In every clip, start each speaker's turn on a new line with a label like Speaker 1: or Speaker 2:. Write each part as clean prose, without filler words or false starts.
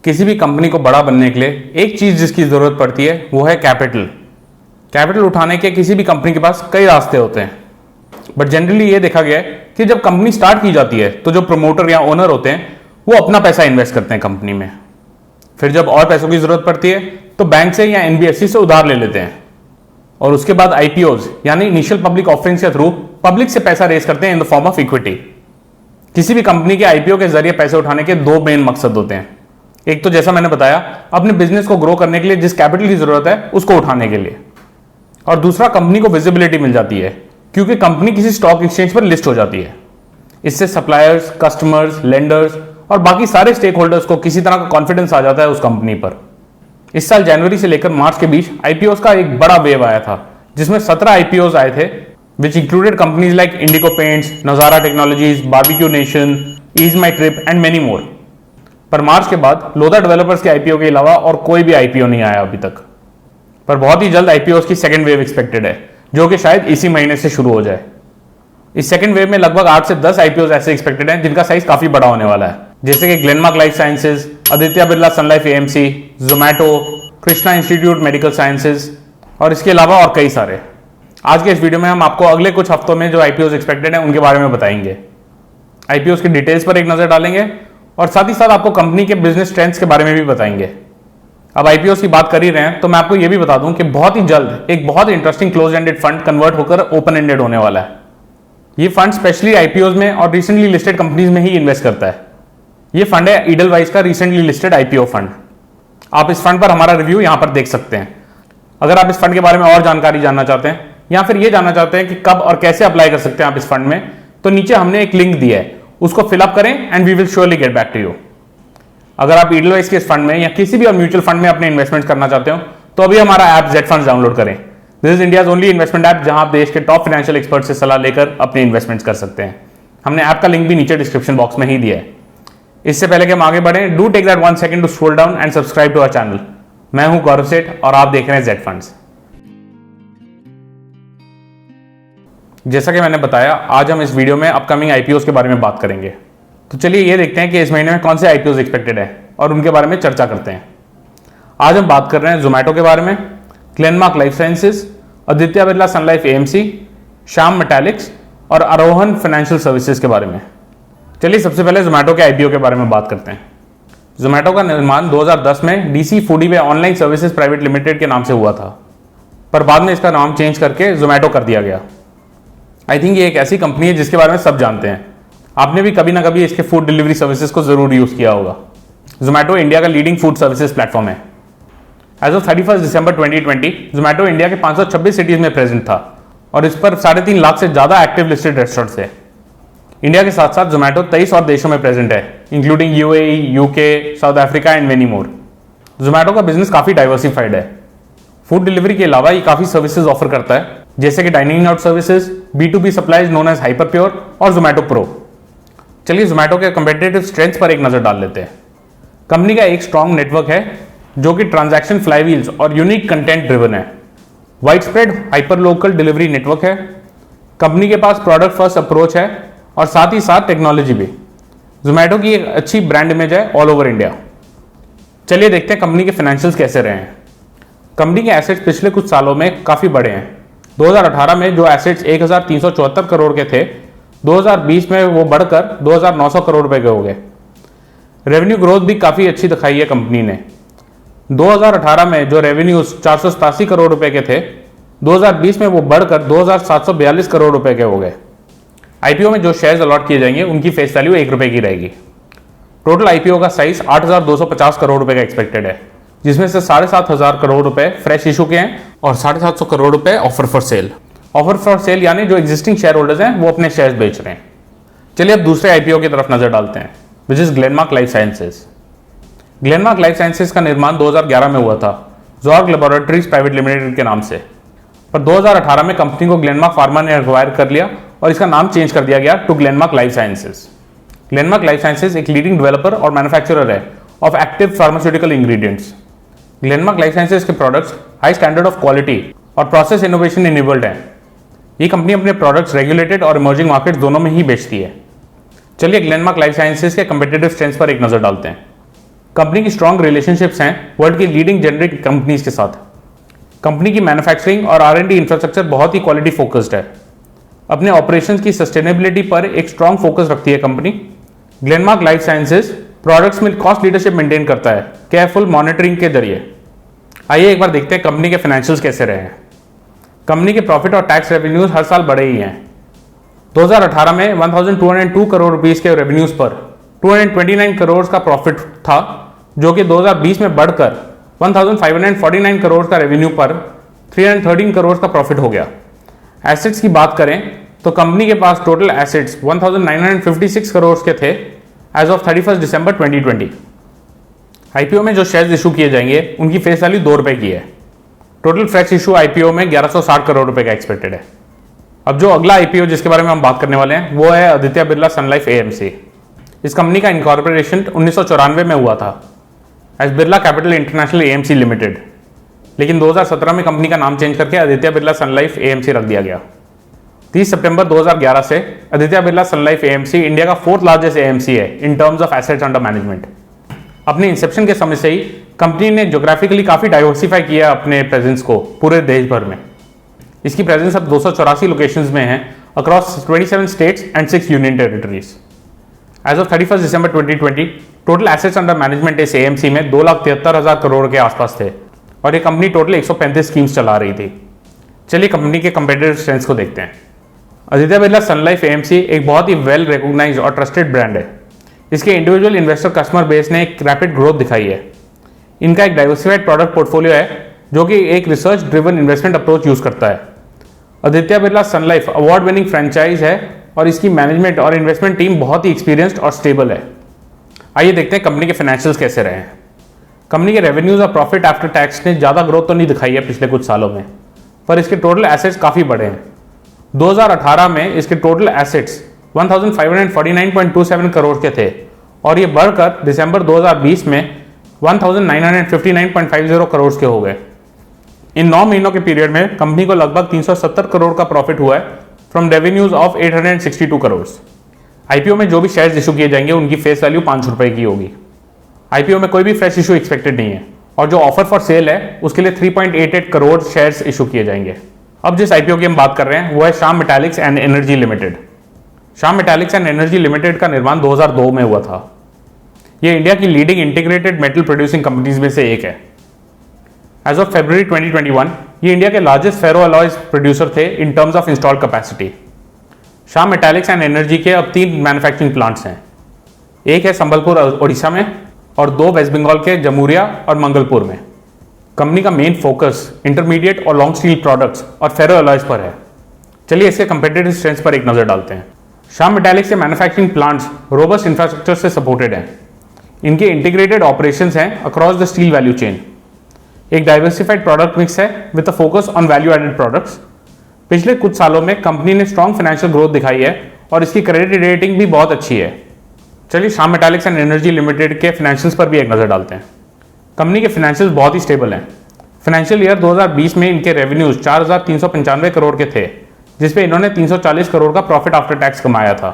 Speaker 1: किसी भी कंपनी को बड़ा बनने के लिए एक चीज जिसकी जरूरत पड़ती है वो है कैपिटल। कैपिटल उठाने के किसी भी कंपनी के पास कई रास्ते होते हैं, बट जनरली ये देखा गया है कि जब कंपनी स्टार्ट की जाती है तो जो प्रमोटर या ओनर होते हैं वो अपना पैसा इन्वेस्ट करते हैं कंपनी में। फिर जब और पैसों की जरूरत पड़ती है तो बैंक से या एनबीएफसी से उधार ले लेते हैं और उसके बाद आईपीओज यानी इनिशियल पब्लिक ऑफरिंग्स के थ्रू पब्लिक से पैसा रेज करते हैं in the form of equity. किसी भी कंपनी के आईपीओ के जरिए पैसे उठाने के दो मेन मकसद होते हैं। एक तो जैसा मैंने बताया अपने बिजनेस को ग्रो करने के लिए जिस कैपिटल की जरूरत है उसको उठाने के लिए, और दूसरा कंपनी को विजिबिलिटी मिल जाती है क्योंकि कंपनी किसी स्टॉक एक्सचेंज पर लिस्ट हो जाती है। इससे सप्लायर्स, कस्टमर्स, लेंडर्स और बाकी सारे स्टेक होल्डर्स को किसी तरह का कॉन्फिडेंस आ जाता है उस कंपनी पर। इस साल जनवरी से लेकर मार्च के बीच आईपीओ का एक बड़ा वेव आया था जिसमें 17 आईपीओ आए थे, which included companies like Indigo Paints, Nazara Technologies, Barbeque Nation, Ease My Trip and many more. पर मार्च के बाद लोधा डेवलपर्स के आईपीओ के अलावा और कोई भी आईपीओ नहीं आया अभी तक। पर बहुत ही जल्द आईपीओ की सेकंड वेव एक्सपेक्टेड है जो कि शायद इसी महीने से शुरू हो जाए। इस सेकंड वेव में लगभग 8 से 10 आईपीओ ऐसे एक्सपेक्टेड हैं जिनका साइज काफी बड़ा होने वाला है, जैसे कि Glenmark life Sciences, Aditya Birla Sun Life AMC, Zomato, Krishna Institute Medical Sciences और इसके अलावा और कई सारे। आज के इस वीडियो में हम आपको अगले कुछ हफ्तों में जो आईपीओ एक्सपेक्टेड है उनके बारे में बताएंगे। आईपीओ की डिटेल्स पर एक नजर डालेंगे और साथ ही साथ आपको कंपनी के बिजनेस स्ट्रेंथ्स के बारे में भी बताएंगे। अब आईपीओ की बात कर ही रहे हैं तो मैं आपको यह भी बता दूं कि बहुत ही जल्द एक बहुत interesting close ended fund convert होकर ओपन एंडेड होने वाला है। ये फंड स्पेशली आईपीओ में और रिसेंटली लिस्टेड कंपनीज में ही इन्वेस्ट करता है। ये फंड है ईडलवाइज का रिसेंटली लिस्टेड आईपीओ फंड। आप इस फंड पर हमारा रिव्यू यहां पर देख सकते हैं। अगर आप इस फंड के बारे में और जानकारी जानना चाहते हैं या फिर ये जानना चाहते हैं कि कब और कैसे अप्लाई कर सकते हैं आप इस फंड में, तो नीचे हमने एक लिंक दिया है, उसको फिलअप करें and we will surely get back to you. अगर आप ईडलवाइज के इस फंड में या किसी भी और म्यूचुअल फंड में अपने इन्वेस्टमेंट करना चाहते हो तो अभी हमारा ऐप जेड फंड्स डाउनलोड करें। This is India's only investment app जहां आप देश के टॉप फाइनेंशियल एक्सपर्ट से सलाह लेकर अपने इन्वेस्टमेंट्स कर सकते हैं। हमने ऐप का लिंक भी नीचे डिस्क्रिप्शन बॉक्स में ही दिया है। इससे पहले कि हम आगे बढ़ें, do take that 1 second to scroll down and subscribe to our channel. मैं हूं गौरव सेठ और आप देख रहे हैं जेड फंड्स। जैसा कि मैंने बताया आज हम इस वीडियो में अपकमिंग आईपीओ के बारे में बात करेंगे। तो चलिए ये देखते हैं कि इस महीने में कौन से आईपीओ एक्सपेक्टेड है और उनके बारे में चर्चा करते हैं। आज हम बात कर रहे हैं जोमैटो के बारे में, Glenmark life Sciences, Aditya Birla Sun Life AMC, Shyam Metalics और आरोहन फाइनेंशियल सर्विसेज के बारे में। चलिए सबसे पहले जोमैटो के आईपीओ के बारे में बात करते हैं। जोमैटो का निर्माण 2010 में DC Foodiebay online services private limited के नाम से हुआ था, पर बाद में इसका नाम चेंज करके जोमैटो कर दिया गया। आई थिंक ये एक ऐसी कंपनी है जिसके बारे में सब जानते हैं। आपने भी कभी ना कभी इसके फूड डिलीवरी सर्विसेज को जरूर यूज किया होगा। जोमैटो इंडिया का लीडिंग फूड सर्विसेज प्लेटफॉर्म है। एज ऑफ 31 दिसंबर 2020 जोमैटो इंडिया के 526 सिटीज में प्रेजेंट था और इस पर 3.5 लाख से ज्यादा एक्टिव लिस्टेड रेस्टोरेंट्स है। इंडिया के साथ साथ जोमैटो 23 और देशों में प्रेजेंट है, including UAE, UK, south Africa and many मोर। जोमैटो का बिजनेस काफी डाइवर्सिफाइड है। फूड डिलीवरी के अलावा ये काफी सर्विसेज ऑफर करता है, जैसे कि dining out services, B2B supplies known as Hyperpure और जोमैटो प्रो। चलिए जोमैटो के कंपेटिटिव स्ट्रेंथ्स पर एक नजर डाल लेते हैं। कंपनी का एक स्ट्रॉन्ग नेटवर्क है जो कि ट्रांजैक्शन फ्लाईव्हील्स और यूनिक कंटेंट ड्रिवन है। Wide spread hyper local delivery network है। कंपनी के पास प्रोडक्ट फर्स्ट अप्रोच है और साथ ही साथ टेक्नोलॉजी भी। जोमैटो की एक अच्छी ब्रांड इमेज है ऑल ओवर इंडिया। चलिए देखते हैं कंपनी के फाइनेंशियल्स कैसे रहे हैं। कंपनी के एसेट्स पिछले कुछ सालों में काफी बड़े हैं। 2018 में जो एसेट्स 1374 करोड़ के थे, 2020 में वो बढ़कर 2900 करोड़ रुपए के हो गए। रेवेन्यू ग्रोथ भी काफी अच्छी दिखाई है कंपनी ने। 2018 में जो रेवेन्यूज 487 करोड़ रुपए के थे, 2020 में वो बढ़कर 2742 करोड़ रुपए के हो गए। आईपीओ में जो शेयर्स अलॉट किए जाएंगे उनकी फेस वैल्यू 1 रुपए की रहेगी। टोटल आईपीओ का साइज 8,250 करोड़ रुपए का एक्सपेक्टेड है, जिसमें से 7,500 करोड़ रुपए फ्रेश इशू के हैं और 750 करोड़ रुपए offer for sale. Offer for sale यानी जो एग्जिस्टिंग शेयर होल्डर्स हैं वो अपने शेयर्स बेच रहे हैं। चलिए अब दूसरे आईपीओ की तरफ नजर डालते हैं, which is Glenmark life Sciences. Glenmark life sciences का निर्माण 2011 में हुआ था जॉर्ग लेबोरेटरीज प्राइवेट लिमिटेड के नाम से, पर 2018 में कंपनी को ग्लेनमार्क फार्मा ने एक्वायर कर लिया और इसका नाम चेंज कर दिया गया to Glenmark life Sciences. Glenmark life Sciences एक लीडिंग डेवलपर और मैन्युफैक्चरर है of active pharmaceutical ingredients. Glenmark life sciences के products high standard of quality और प्रोसेस इनोवेशन इनेबल्ड हैं। ये कंपनी अपने प्रोडक्ट्स रेगुलेटेड और इमर्जिंग मार्केट दोनों में ही बेचती है। चलिए ग्लेनमार्क लाइफ साइंसेज के कंपेटिटिव स्ट्रेंथ्स पर एक नजर डालते हैं। कंपनी की स्ट्रॉन्ग रिलेशनशिप्स हैं वर्ल्ड की लीडिंग जेनरिक कंपनीज के साथ। कंपनी की मैन्युफैक्चरिंग और R&D इंफ्रास्ट्रक्चर बहुत ही क्वालिटी फोकस्ड है। अपने ऑपरेशंस की सस्टेनेबिलिटी पर एक स्ट्रॉन्ग फोकस रखती है company. Glenmark life sciences products में कॉस्ट लीडरशिप मेंटेन करता है केयरफुल मॉनिटरिंग के जरिए। आइए एक बार देखते हैं कंपनी के फाइनेंशियल्स कैसे रहे हैं। कंपनी के प्रॉफिट और टैक्स रेवेन्यूज हर साल बढ़े ही हैं। 2018 में 1202 करोड़ रुपीस के रेवेन्यूज पर 229 करोड़ का प्रॉफिट था, जो कि 2020 में बढ़कर 1549 करोड़ का रेवेन्यू पर 313 करोड़ का प्रॉफिट हो गया। एसेट्स की बात करें तो कंपनी के पास टोटल एसेट्स 1956 करोड़ के थे एज ऑफ 31 दिसंबर 2020। आईपीओ में जो शेयर्स इशू किए जाएंगे उनकी फेस वैल्यू 2 रुपए की है। टोटल फ्रेश इशू आईपीओ में 1160 करोड़ रुपए का एक्सपेक्टेड है। अब जो अगला आईपीओ जिसके बारे में हम बात करने वाले हैं वो है Aditya Birla Sun Life AMC. इस कंपनी का इनकॉर्पोरेशन 1994 में हुआ था as Birla Capital International AMC Limited, लेकिन 2017 में कंपनी का नाम चेंज करके Aditya Birla Sun Life AMC रख दिया गया। 30 सितंबर 2011 से Aditya Birla Sun Life AMC India का 4th लार्जेस्ट एएमसी है in terms of assets under management. अपने इंसेप्शन के समय से ही कंपनी ने ज्योग्राफिकली काफी डाइवर्सिफाई किया अपने प्रेजेंस को पूरे देश भर में। इसकी प्रेजेंस अब 284 लोकेशंस में है across 27 states and 6 union territories. As of 31 दिसंबर 2020 टोटल एसेट्स अंडर मैनेजमेंट इस एएमसी में 2,73,000 करोड़ के आसपास थे और ये कंपनी टोटल 135 स्कीम्स चला रही थी। चलिए कंपनी के कंपेटिटिव स्ट्रेंथ्स को देखते हैं। Aditya Birla Sun Life AMC एक बहुत ही वेल रिकॉग्नाइज्ड और ट्रस्टेड ब्रांड है। इसके इंडिविजुअल इन्वेस्टर कस्टमर बेस ने एक रैपिड ग्रोथ दिखाई है। इनका एक डाइवर्सिफाइड प्रोडक्ट पोर्टफोलियो है जो कि एक research driven investment approach use करता है। Aditya Birla Sun life award winning franchise है और इसकी मैनेजमेंट और इन्वेस्टमेंट टीम बहुत ही एक्सपीरियंस्ड और स्टेबल है। आइए देखते हैं कंपनी के फाइनेंशियल्स कैसे रहे हैं। कंपनी के रेवेन्यूज और प्रॉफिट आफ्टर टैक्स ने ज़्यादा ग्रोथ तो नहीं दिखाई है पिछले कुछ सालों में, पर इसके टोटल एसेट्स काफ़ी बड़े हैं। 2018 में इसके टोटल एसेट्स 1549.27 करोड़ के थे और ये बढ़कर दिसंबर 2020 में 1959.50 करोड़ के हो गए। इन 9 महीनों के पीरियड में कंपनी को लगभग 370 करोड़ का प्रॉफिट हुआ है from revenues of 862 crore. IPO में जो भी शेयर्स इशू किए जाएंगे उनकी फेस वैल्यू 5 रुपए की होगी। आईपीओ में कोई भी फ्रेश इशू एक्सपेक्टेड नहीं है और जो ऑफर फॉर सेल है उसके लिए 3.88 करोड़ शेयर्स इशू किए जाएंगे। अब जिस आईपीओ की हम बात कर रहे हैं वो है Shyam Metalics and Energy Limited. Shyam Metalics and Energy Limited का निर्माण 2002 में हुआ था। ये इंडिया की leading integrated metal producing companies में से एक है। एज ऑफ फरवरी 2021 ये इंडिया के लार्जेस्ट फेरो अलॉयज प्रोड्यूसर थे in terms of installed capacity. Shyam Metalics and Energy के अब 3 मैन्युफैक्चरिंग प्लांट्स हैं। एक है संबलपुर ओडिशा में और 2 वेस्ट बंगाल के जमुरिया और मंगलपुर में। कंपनी का मेन फोकस इंटरमीडिएट और लॉन्ग स्टील प्रोडक्ट्स और फेरो अलॉयज पर है। चलिए इसके कंपेटिटिव स्ट्रेंथ्स पर एक नजर डालते हैं। श्याम मेटालिक्स के मैन्युफैक्चरिंग प्लांट्स रोबस्ट इंफ्रास्ट्रक्चर से सपोर्टेड हैं। इनके इंटीग्रेटेड ऑपरेशंस हैं across the steel value chain. एक डाइवर्सिफाइड प्रोडक्ट मिक्स है with a focus on value added products. पिछले कुछ सालों में कंपनी ने स्ट्रॉन्ग फाइनेंशियल ग्रोथ दिखाई है और इसकी क्रेडिट रेटिंग भी बहुत अच्छी है। चलिए Shyam Metalics and Energy Limited के फाइनेंशियल्स पर भी एक नजर डालते हैं। कंपनी के फाइनेंशियल्स बहुत ही स्टेबल हैं। फाइनेंशियल ईयर 2020 में इनके रेवेन्यूज 4,395 करोड़ के थे, जिसपे इन्होंने 340 करोड़ का प्रॉफिट आफ्टर टैक्स कमाया था।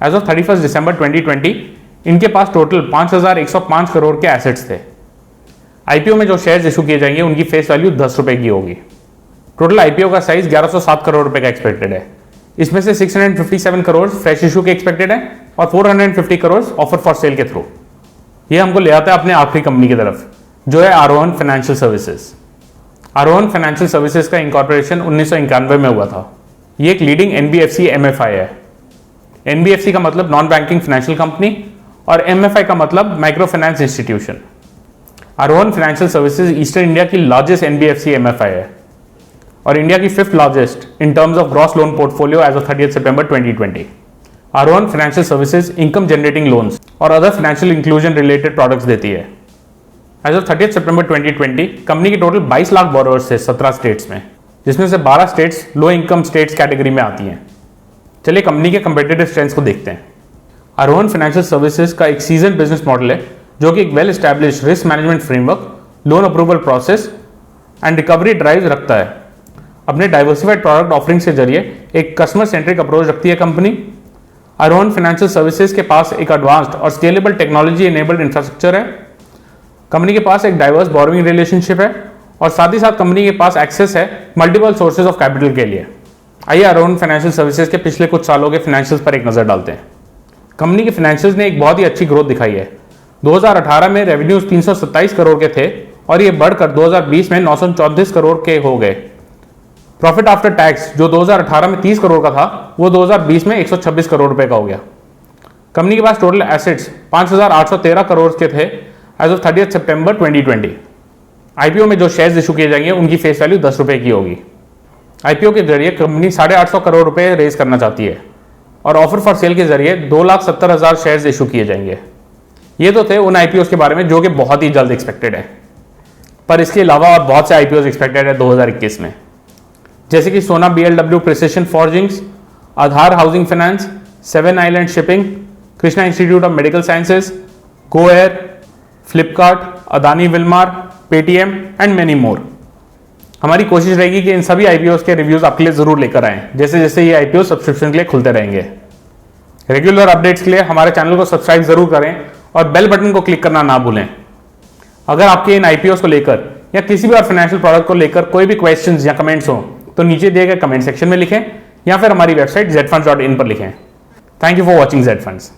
Speaker 1: एज ऑफ 31 दिसंबर 2020 इनके पास टोटल 5,105 करोड़ के एसेट्स थे। आईपीओ में जो शेयर्स इशू किए जाएंगे उनकी फेस वैल्यू 10 रुपए की होगी। टोटल आईपीओ का साइज 1107 करोड़ रुपए का एक्सपेक्टेड है। इसमें से 657 करोड़ फ्रेश इशू के एक्सपेक्टेड है और 450 करोड़ ऑफर फॉर सेल के थ्रू। ये हमको ले आता है अपने आखिरी कंपनी की तरफ, जो है Arohan Financial Services. Arohan Financial Services का इनकॉर्पोरेशन 1991 में हुआ था। ये एक लीडिंग एनबीएफसी एमएफआई है। एनबीएफसी का मतलब नॉन बैंकिंग फाइनेंशियल कंपनी और एमएफआई का मतलब micro finance institution. Arohan Financial Services eastern India की लार्जेस्ट एनबीएफसी एमएफआई है और इंडिया की 5th largest in terms of gross loan portfolio as of 30 सितंबर 2020। Arohan Financial Services income generating loans और other financial inclusion related products देती है। As of 30 सितंबर 2020 company के टोटल 22 लाख बोरोवर्स थे 17 स्टेट्स में, जिसमें से 12 states low income states category में आती हैं। चलिए कंपनी के कंपेटिटिव स्ट्रेंथ्स को देखते हैं। आरोहन फाइनेंशियल सर्विसेज का एक सीजन बिजनेस मॉडल है जो कि एक well established risk management framework, loan approval process and recovery drive रखता है। अपने डाइवर्सिफाइड प्रोडक्ट ऑफरिंग्स के जरिए एक कस्टमर सेंट्रिक अप्रोच रखती है कंपनी। आरोहन फाइनेंशियल सर्विसेज के पास एक एडवांस्ड और स्केलेबल टेक्नोलॉजी इनेबल्ड इंफ्रास्ट्रक्चर है कंपनी के पास एक डाइवर्स बोरोइंग रिलेशनशिप है और साथ ही साथ कंपनी के पास एक्सेस है मल्टीपल सोर्सेज ऑफ कैपिटल के लिए। आइए अरुण फाइनेंशियल सर्विसेज के पिछले कुछ सालों के फाइनेंशियल्स पर एक नजर डालते हैं। कंपनी के फाइनेंशियल्स ने एक बहुत ही अच्छी ग्रोथ दिखाई है। 2018 में रेवेन्यूज 327 करोड़ के थे और ये बढ़कर 2020 में 934 करोड़ के हो गए। प्रॉफिट आफ्टर टैक्स जो 2018 में 30 करोड़ का था वो 2020 में 126 करोड़ रुपए का हो गया। कंपनी के पास टोटल एसेट्स 5,813 करोड़ के थे एज ऑफ 30 सितंबर 2020। आईपीओ में जो शेयर्स इशू किए जाएंगे उनकी फेस वैल्यू 10 रुपए की होगी। आईपीओ के जरिए कंपनी 850 करोड़ रुपए रेज करना चाहती है और ऑफर फॉर सेल के जरिए 2,70,000 शेयर्स इशू किए जाएंगे। ये तो थे उन आईपीओ के बारे में जो कि बहुत ही जल्द एक्सपेक्टेड है, पर इसके अलावा और बहुत से आईपीओ एक्सपेक्टेड है 2021 में, जैसे कि Sona BLW precision forgings, Aadhaar housing finance, 7 island shipping, Krishna Institute of Medical Sciences, Go Air, Flipkart, Adani Wilmar, Paytm and many more. हमारी कोशिश रहेगी कि इन सभी आईपीओ के रिव्यूज आपके लिए जरूर लेकर आएं जैसे जैसे ये आईपीओ सब्सक्रिप्शन के लिए खुलते रहेंगे। रेगुलर अपडेट्स के लिए हमारे चैनल को सब्सक्राइब जरूर करें और बेल बटन को क्लिक करना ना भूलें। अगर आपके इन आईपीओ को लेकर या किसी भी और फाइनेंशियल प्रोडक्ट को लेकर कोई भी क्वेश्चंस या कमेंट्स हो तो नीचे दिए गए कमेंट सेक्शन में लिखें या फिर हमारी वेबसाइट zfunds.in पर लिखें। Thank you for watching Z Funds।